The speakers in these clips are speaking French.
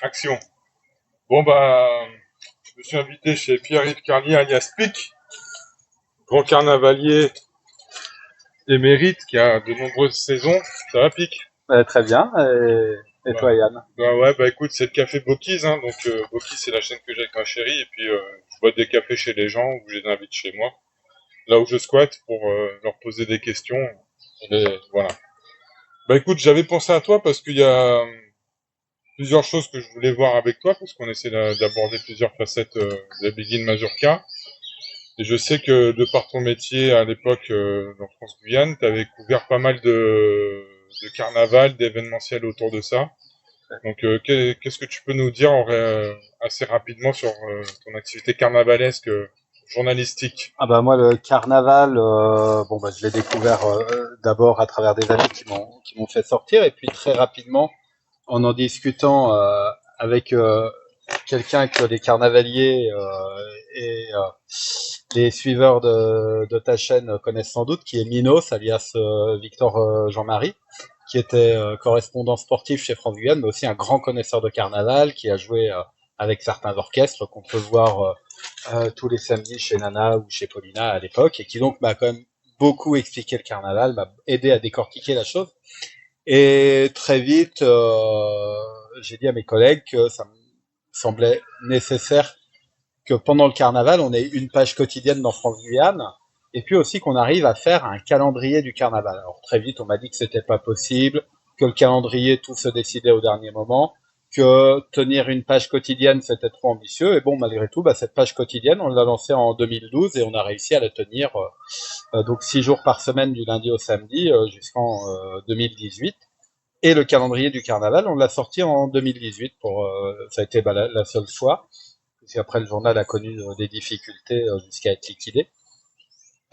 Action. Bon bah, je me suis invité chez Pierre-Yves Carlier alias Pic, grand carnavalier émérite qui a de nombreuses saisons. Ça va Pic? Très bien. Et Bah, toi, Yann? bah ouais, bah écoute, c'est le café Bocuse, hein, donc Bocuse c'est la chaîne que j'ai avec ma chérie, et puis je bois des cafés chez les gens ou je les invite chez moi, là où je squatte pour leur poser des questions. Voilà. Bah écoute, j'avais pensé à toi parce qu'il y a plusieurs choses que je voulais voir avec toi, parce qu'on essaie d'aborder plusieurs facettes de Begin Mazurka. Et je sais que de par ton métier à l'époque dans France Guyane, tu avais couvert pas mal de carnaval, d'événementiels autour de ça. Donc qu'est-ce que tu peux nous dire assez rapidement sur ton activité carnavalesque journalistique? Ah bah moi le carnaval, bon bah je l'ai découvert d'abord à travers des amis qui m'ont fait sortir et puis très rapidement en discutant avec quelqu'un que les carnavaliers et les suiveurs de ta chaîne connaissent sans doute, qui est Minos, alias Victor Jean-Marie, qui était correspondant sportif chez France Guyane, mais aussi un grand connaisseur de carnaval, qui a joué avec certains orchestres qu'on peut voir tous les samedis chez Nana ou chez Paulina à l'époque, et qui donc m'a quand même beaucoup expliqué le carnaval, m'a aidé à décortiquer la chose. Et très vite, j'ai dit à mes collègues que ça me semblait nécessaire que pendant le carnaval, on ait une page quotidienne dans France Guyane, et puis aussi qu'on arrive à faire un calendrier du carnaval. Alors très vite, on m'a dit que c'était pas possible, que le calendrier, tout se décidait au dernier moment, que tenir une page quotidienne, c'était trop ambitieux. Et bon, malgré tout, bah, cette page quotidienne, on l'a lancée en 2012 et on a réussi à la tenir donc 6 jours par semaine du lundi au samedi jusqu'en 2018. Et le calendrier du carnaval, on l'a sorti en 2018 ça a été la seule fois. Parce qu'après, le journal a connu des difficultés jusqu'à être liquidé.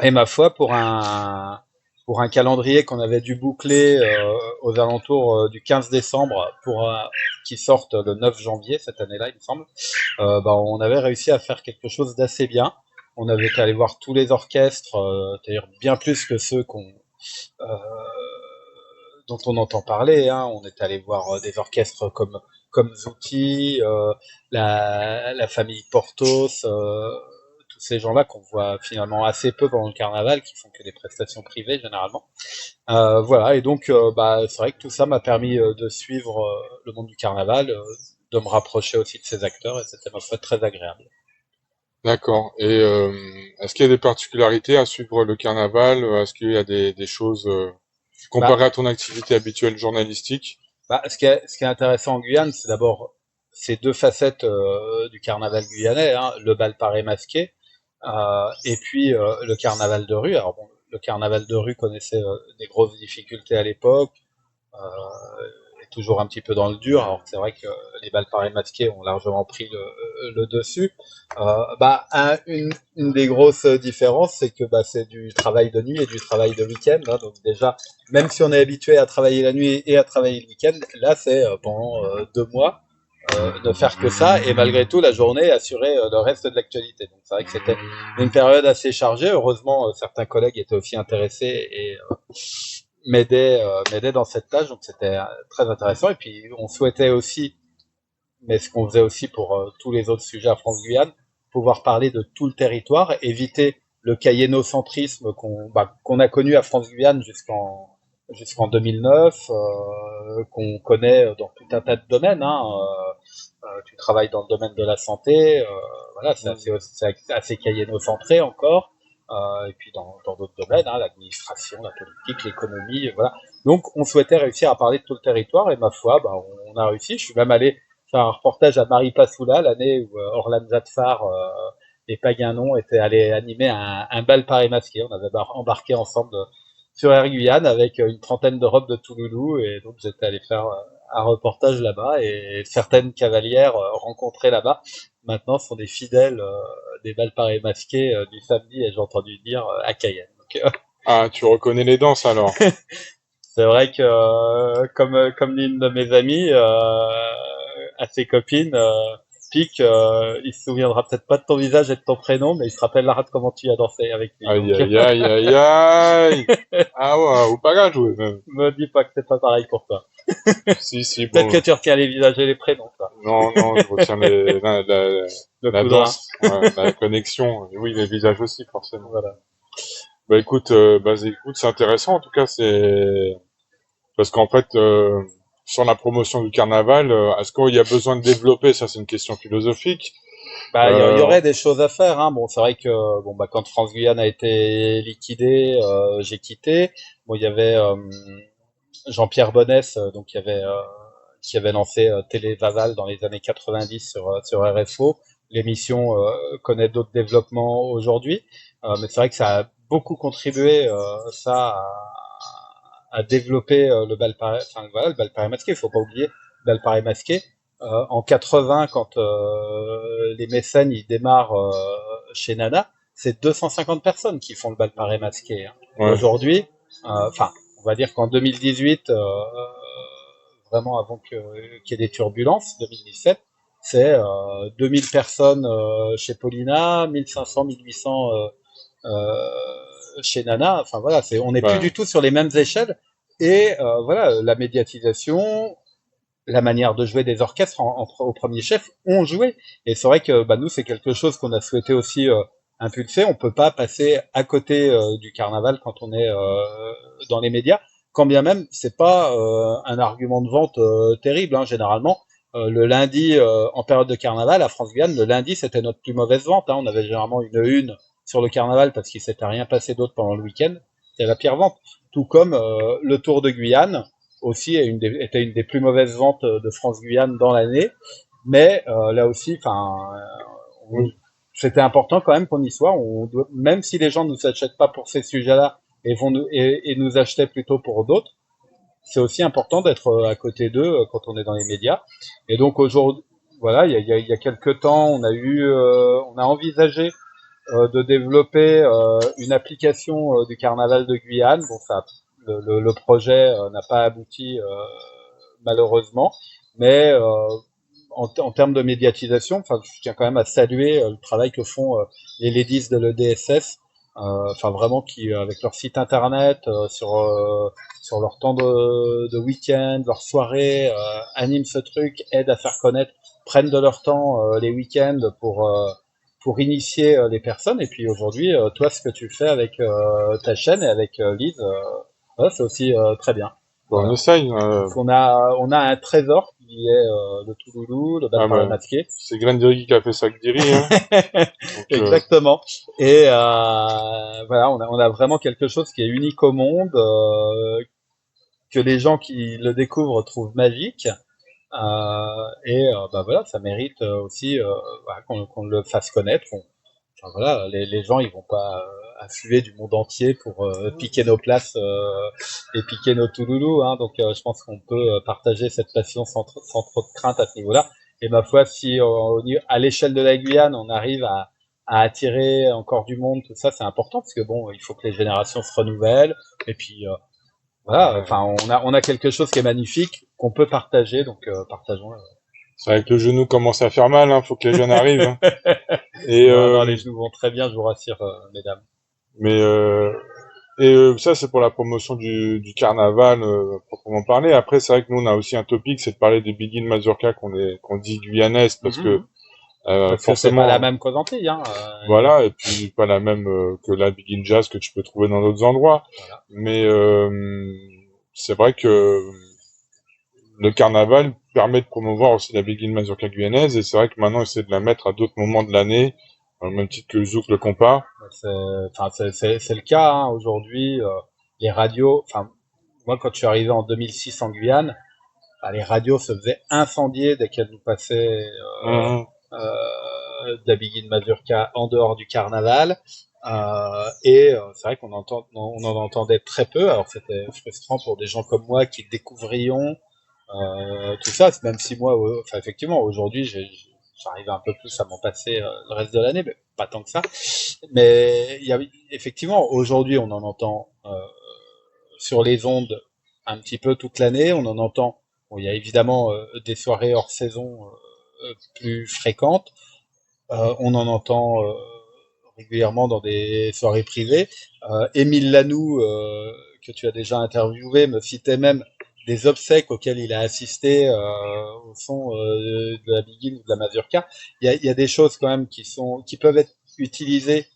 Et ma foi, pour un calendrier qu'on avait dû boucler aux alentours du 15 décembre qui sorte le 9 janvier cette année-là, il me semble, bah, on avait réussi à faire quelque chose d'assez bien. On avait été allé voir tous les orchestres, c'est-à-dire bien plus que ceux euh, dont on entend parler. Hein. On est allé voir des orchestres comme Zouti, la famille Portos, tous ces gens-là qu'on voit finalement assez peu pendant le carnaval, qui font que des prestations privées généralement. Voilà, et donc bah, c'est vrai que tout ça m'a permis de suivre le monde du carnaval, de me rapprocher aussi de ces acteurs, et c'était ma foi très agréable. D'accord. Et est-ce qu'il y a des particularités à suivre le carnaval? Est-ce qu'il y a des choses Bah, comparées à ton activité habituelle journalistique? ce qui est intéressant en Guyane, c'est d'abord ces deux facettes du carnaval guyanais, hein, le bal paré masqué, et puis le carnaval de rue. Alors bon, le carnaval de rue connaissait des grosses difficultés à l'époque, est toujours un petit peu dans le dur. Alors c'est vrai que les bals parés masqués ont largement pris le dessus. Bah, une des grosses différences, c'est que bah, c'est du travail de nuit et du travail de week-end. Hein. Donc déjà, même si on est habitué à travailler la nuit et à travailler le week-end, là c'est pendant 2 mois de faire que ça, et malgré tout la journée assurer le reste de l'actualité. Donc c'est vrai que c'était une période assez chargée. Heureusement, certains collègues étaient aussi intéressés et m'aidaient dans cette tâche, donc c'était très intéressant. Et puis on souhaitait aussi, mais ce qu'on faisait aussi pour tous les autres sujets à France Guyane, pouvoir parler de tout le territoire, éviter le cayennocentrisme qu'on a connu à France Guyane jusqu'en 2009, qu'on connaît dans tout un tas de domaines. Hein, tu travailles dans le domaine de la santé, voilà, c'est assez cayenne-centré encore. Et puis dans d'autres domaines, hein, l'administration, la politique, l'économie, voilà. Donc on souhaitait réussir à parler de tout le territoire et ma foi, bah, on a réussi. Je suis même allé faire un reportage à Maripasoula l'année où Orlan Zadfar et Paguinon étaient allés animer un bal Paris masqué. On avait embarqué ensemble sur Air Guyane avec une trentaine de robes de Touloulou et donc j'étais allé faire un reportage là-bas et certaines cavalières rencontrées là-bas maintenant sont des fidèles des bals Paris masqués du samedi et j'ai entendu dire à Cayenne. Donc, Ah, tu reconnais les danses alors. c'est vrai que comme l'une de mes amies à ses copines Pic, il se souviendra peut-être pas de ton visage et de ton prénom, mais il se rappellera de comment tu as dansé avec lui. Aïe, Donc, aïe, aïe, aïe, aïe. Ah ouais, ou pas grave jouer, même. me dis pas que c'est pas pareil pour toi. Si, Peut-être que bon. tu retiens les visages et les prénoms, toi. Non, non, je retiens Le la coup de rein. danse, ouais, la connexion. Et oui, les visages aussi, forcément. Voilà. Bah écoute, c'est intéressant, en tout cas, parce qu'en fait, sur la promotion du carnaval, est-ce qu'il y a besoin de développer, ça c'est une question philosophique. Bah, il y Euh, aurait des choses à faire, hein. Bon, c'est vrai que bon, bah, quand France Guyane a été liquidée, j'ai quitté. Bon, il y avait Jean-Pierre Bonnès, donc qui avait lancé Télé Vaval dans les années 90 sur RFO. L'émission connaît d'autres développements aujourd'hui, mais c'est vrai que ça a beaucoup contribué ça à développer enfin, voilà, le bal paré masqué. Il faut pas oublier le bal paré masqué. En 80, quand les mécènes ils démarrent chez Nana, c'est 250 personnes qui font le bal paré masqué, hein. ouais, Aujourd'hui, enfin, on va dire qu'en 2018, vraiment avant qu'il y ait des turbulences, 2017, c'est 2000 personnes chez Paulina, 1500, 1800 euh, chez Nana. Enfin voilà, on n'est plus bah, du tout sur les mêmes échelles. Et voilà, la médiatisation, la manière de jouer des orchestres au premier chef ont joué. Et c'est vrai que bah, nous, c'est quelque chose qu'on a souhaité aussi impulser. On peut pas passer à côté du carnaval quand on est dans les médias, quand bien même c'est pas un argument de vente terrible, hein. Généralement, le lundi en période de carnaval à France Guyane, le lundi c'était notre plus mauvaise vente, hein. On avait généralement une sur le carnaval parce qu'il s'était rien passé d'autre pendant le week-end. C'était la pire vente. Tout comme le Tour de Guyane aussi était une des plus mauvaises ventes de France-Guyane dans l'année. Mais là aussi, enfin, oui, c'était important quand même qu'on y soit. Même si les gens ne nous achètent pas pour ces sujets-là et nous achetaient plutôt pour d'autres, c'est aussi important d'être à côté d'eux quand on est dans les médias. Et donc aujourd'hui, voilà, il y a quelques temps, on a envisagé de développer une application du carnaval de Guyane. Bon, le projet n'a pas abouti malheureusement, mais en termes de médiatisation, enfin, je tiens quand même à saluer le travail que font les ladies de l'EDSS, enfin vraiment qui avec leur site internet, sur leur temps de week-end, leur soirée, animent ce truc, aident à faire connaître, prennent de leur temps les week-ends pour initier les personnes. Et puis aujourd'hui, toi, ce que tu fais avec ta chaîne et avec Lise, ouais, c'est aussi très bien. bon, on Voilà. essaye. Donc on a un trésor qui est le Touloulou, le bal Ah parlé bah, masqué. c'est Glenn qui a fait ça avec Diri, hein. Donc, Exactement. Et voilà, on a vraiment quelque chose qui est unique au monde, que les gens qui le découvrent trouvent magique. Bah voilà, ça mérite aussi voilà, qu'on le fasse connaître. Enfin, voilà, les gens ils vont pas affluer du monde entier pour piquer nos places et piquer nos Touloulous, hein. Donc je pense qu'on peut partager cette passion sans trop de crainte à ce niveau-là. Et ma foi, si à l'échelle de la Guyane on arrive à attirer encore du monde, tout ça c'est important parce que bon, il faut que les générations se renouvellent. Et puis voilà, enfin on a quelque chose qui est magnifique qu'on peut partager, donc partageons. c'est vrai que le genou commence à faire mal, hein. Faut que les jeunes arrivent, hein. Et, Non, non, les genoux vont très bien, je vous rassure, mesdames. mais ça c'est pour la promotion du carnaval proprement parlé. Après c'est vrai que nous on a aussi un topic, c'est de parler des Big in Mazurka qu'on dit guyanaise parce que Parce que c'est pas la forcément même qu'aux Antilles, hein. voilà, et puis pas la même que la Big in Jazz que tu peux trouver dans d'autres endroits. Voilà. Mais c'est vrai que le carnaval permet de promouvoir aussi la Big in Mazurka guyanaise et c'est vrai que maintenant essayer de la mettre à d'autres moments de l'année, au même titre que le zouk, le compas. Enfin, c'est le cas, hein. Aujourd'hui. Les radios, enfin, moi, quand je suis arrivé en 2006 en Guyane, bah, les radios se faisaient incendier dès qu'elles nous passaient Mhm. d'Abigine Mazurka en dehors du carnaval. C'est vrai on en entendait très peu. Alors c'était frustrant pour des gens comme moi qui découvrions tout ça. Même si moi, enfin effectivement, aujourd'hui, j'arrive un peu plus à m'en passer le reste de l'année, mais pas tant que ça. Mais effectivement, aujourd'hui, on en entend sur les ondes un petit peu toute l'année. On en entend. Bon, il y a évidemment des soirées hors saison plus fréquente. On en entend régulièrement dans des soirées privées. Émile Lanoux, que tu as déjà interviewé, me citait même des obsèques auxquelles il a assisté au son de la biguine ou de la mazurka. Il y a des choses quand même qui peuvent être utilisées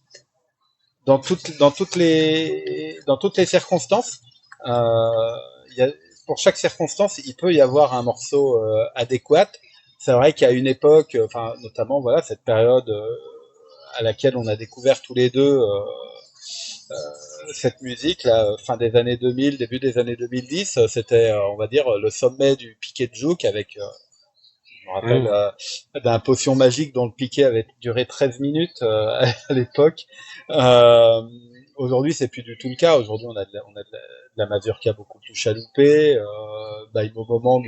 dans toutes les circonstances. Il y a, pour chaque circonstance, il peut y avoir un morceau adéquat. C'est vrai qu'à une époque, enfin notamment voilà cette période à laquelle on a découvert tous les deux cette musique, là, fin des années 2000, début des années 2010, c'était, on va dire, le sommet du piquet de jouk avec, je me rappelle, d'un potion magique dont le piquet avait duré 13 minutes à l'époque. Euh, Aujourd'hui, c'est plus du tout le cas. Aujourd'hui, on a de la mazurka beaucoup plus chaloupée. Baimo Momang,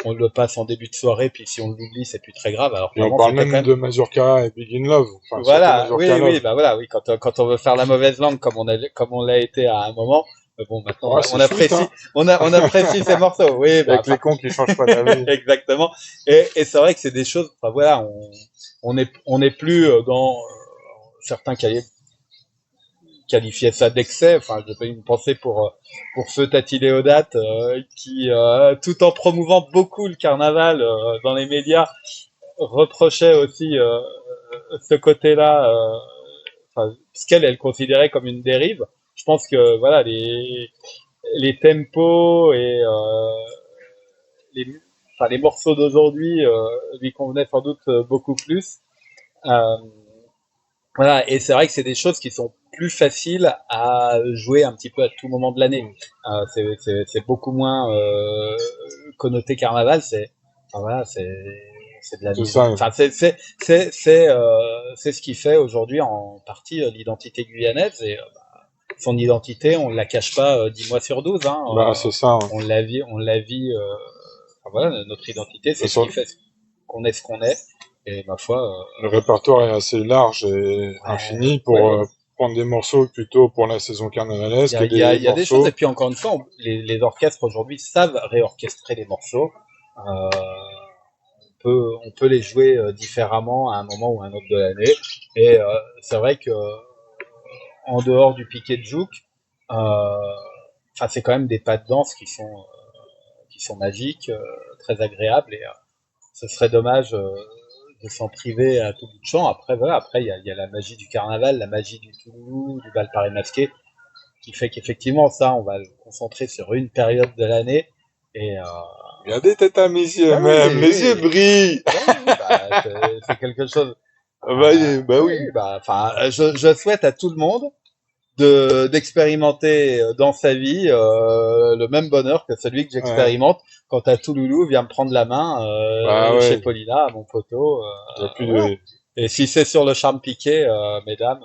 on le passe en début de soirée, puis si on l'oublie, c'est plus très grave. Alors, Et on parle même de Mazurka et Big in Love. Enfin, voilà, oui, Mazurka oui, Love. bah voilà, oui, quand on veut faire la mauvaise langue comme on l'a été à un moment, bon, maintenant, Ouais, on apprécie, chouette, hein. on apprécie ces morceaux, oui, bah, Avec les cons qui changent pas d'avis. exactement. Et c'est vrai que c'est des choses, enfin voilà, on est plus dans certains qualifiaient ça d'excès. Enfin, je fais une pensée pour Feu Tati Léodate, qui, tout en promouvant beaucoup le carnaval dans les médias, reprochait aussi ce côté-là, enfin, ce qu'elle elle considérait comme une dérive. Je pense que voilà les tempos et les enfin les morceaux d'aujourd'hui lui convenaient sans doute beaucoup plus. Euh, voilà, et c'est vrai que c'est des choses qui sont plus faciles à jouer un petit peu à tout moment de l'année. C'est beaucoup moins connoté carnaval. Enfin, voilà, c'est de la C'est musique. ça. Enfin, c'est ce qui fait aujourd'hui en partie l'identité guyanaise et son identité, on la cache pas 10 mois sur 12. Hein, Bah, c'est ça. on la vit. Enfin, voilà, notre identité, c'est ce Ça, qui fait qu'on est ce qu'on est. Et ma foi, le répertoire est assez large et infini pour prendre des morceaux plutôt pour la saison carnavalesque et il y a des des choses. morceaux. Et puis encore une fois, les orchestres aujourd'hui savent réorchestrer les morceaux. On peut les jouer différemment à un moment ou à un autre de l'année. Et c'est vrai que en dehors du piquet de jouk, enfin c'est quand même des pas de danse qui sont magiques, très agréables. Et ce serait dommage de s'en priver à tout bout de champ. Après voilà, après il y a la magie du carnaval, la magie du Touloulou, du bal Paris masqué, qui fait qu'effectivement ça, on va le concentrer sur une période de l'année. Et Regardez tête à mes yeux, bah même, oui, mes yeux brillent. bah, c'est quelque chose. Bah oui. Bah, enfin, je souhaite à tout le monde d'expérimenter dans sa vie le même bonheur que celui que j'expérimente quand à Touloulou vient me prendre la main Bah chez ouais. Paulina, à mon poteau. Il y a plus Voilà. de... Et si c'est sur le charme piqué, mesdames,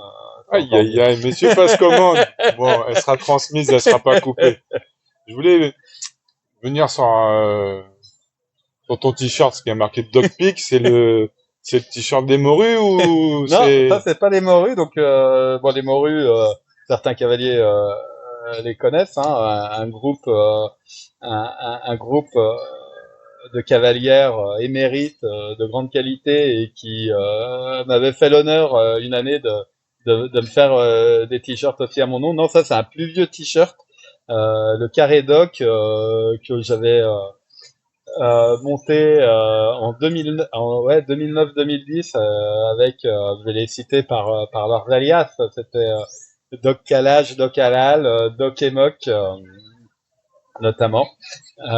c'est Aïe, encore aïe, mieux. aïe, messieurs, passe commande. Bon, elle sera transmise, elle sera pas coupée. Je voulais venir sur ton t-shirt, ce qui a marqué Dogpick, c'est le t-shirt des morues ou Non, ça c'est... c'est pas les morues. Donc bon, les morues, certains cavaliers les connaissent. Hein, un groupe, un groupe de cavalières émérites de grande qualité et qui m'avait fait l'honneur une année de me faire des t-shirts aussi à mon nom. Non, ça c'est un plus vieux t-shirt, le Carré Doc que j'avais monté en 2000, ouais, 2009-2010 avec, je vais les citer par leurs alias, c'était Doc Calage, Doc Halal, Doc Emoc notamment,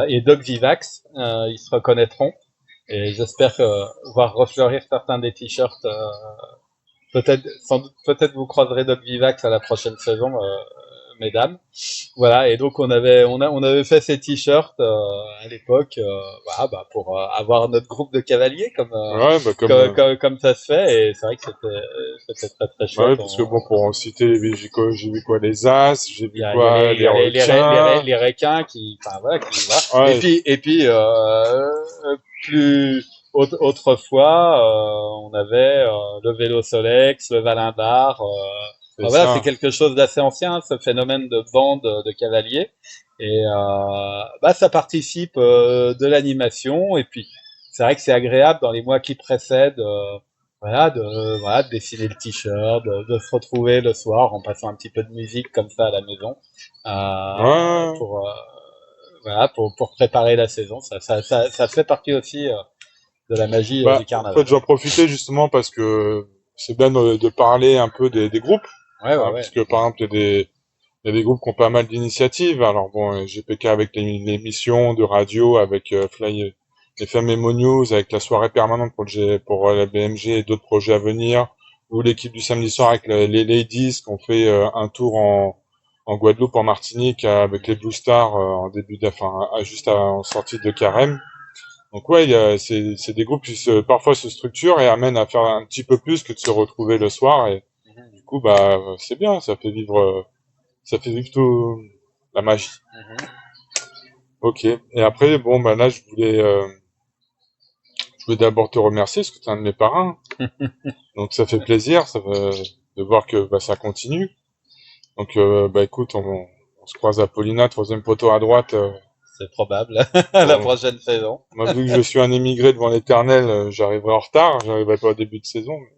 et Doc Vivax, ils se reconnaîtront. Et j'espère voir refleurir certains des t-shirts. Peut-être, sans doute, peut-être vous croiserez Doc Vivax à la prochaine saison, mesdames. Voilà. Et donc on avait fait ces t-shirts à l'époque, voilà, bah, pour avoir notre groupe de cavaliers Ouais, bah comme ça se fait. Et c'est vrai que c'était très très bah ouais, chouette. parce que bon, pour en citer, j'ai vu quoi, les As, j'ai vu Il y a quoi, les requins. les requins qui, enfin voilà, qui voilà. Ouais, Et puis plus autrefois, on avait le vélo Solex, le Valindar. c'est Voilà, c'est ça. quelque chose d'assez ancien, ce phénomène de bande de cavaliers. Et bah ça participe de l'animation. Et puis c'est vrai que c'est agréable dans les mois qui précèdent, de dessiner le t-shirt, de se retrouver le soir en passant un petit peu de musique comme ça à la maison, Ouais, pour pour préparer la saison. Ça fait partie aussi de la magie bah, du en fait, carnaval. j'en profitais justement parce que c'est bien de parler un peu des groupes, Ouais, ouais, hein, ouais. puisque par exemple, il y a des groupes qui ont pas mal d'initiatives. Alors bon, GPK avec l'émission de radio, avec Fly, FM Emo News, avec la soirée permanente pour la BMG et d'autres projets à venir, ou l'équipe du samedi soir avec les Ladies qui ont fait un tour en Guadeloupe, en Martinique, avec les Blue Stars en juste en sortie de carême. Donc ouais, c'est des groupes qui parfois se structurent et amènent à faire un petit peu plus que de se retrouver le soir. Et du coup, bah, c'est bien, ça fait vivre tout la magie. Mhm. Ok. Et après, bon, bah là, je voulais d'abord te remercier parce que tu es un de mes parrains. Donc ça fait plaisir, de voir que bah, ça continue. Donc bah écoute, on se croise à Paulina, troisième poteau à droite. C'est probable. La Bon, prochaine saison. moi, vu que je suis un émigré devant l'éternel, j'arriverai en retard, j'arriverai pas au début de saison, mais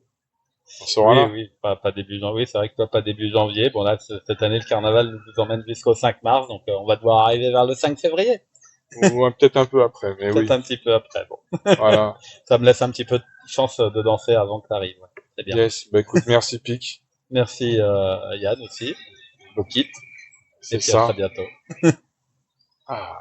on sera Oui, là. oui, pas début janvier. C'est vrai que toi, pas début janvier. Bon, là, cette année, le carnaval nous emmène jusqu'au 5 mars, donc on va devoir arriver vers le 5 février. Ou peut-être un peu après, mais Peut-être oui. un petit peu après. Bon, Voilà. ça me laisse un petit peu de chance de danser avant que tu arrives. Ouais. C'est bien. Yes. Bah écoute, merci Pic. Merci Yann aussi. Beau kit. Et C'est puis à très ça. bientôt. Ah.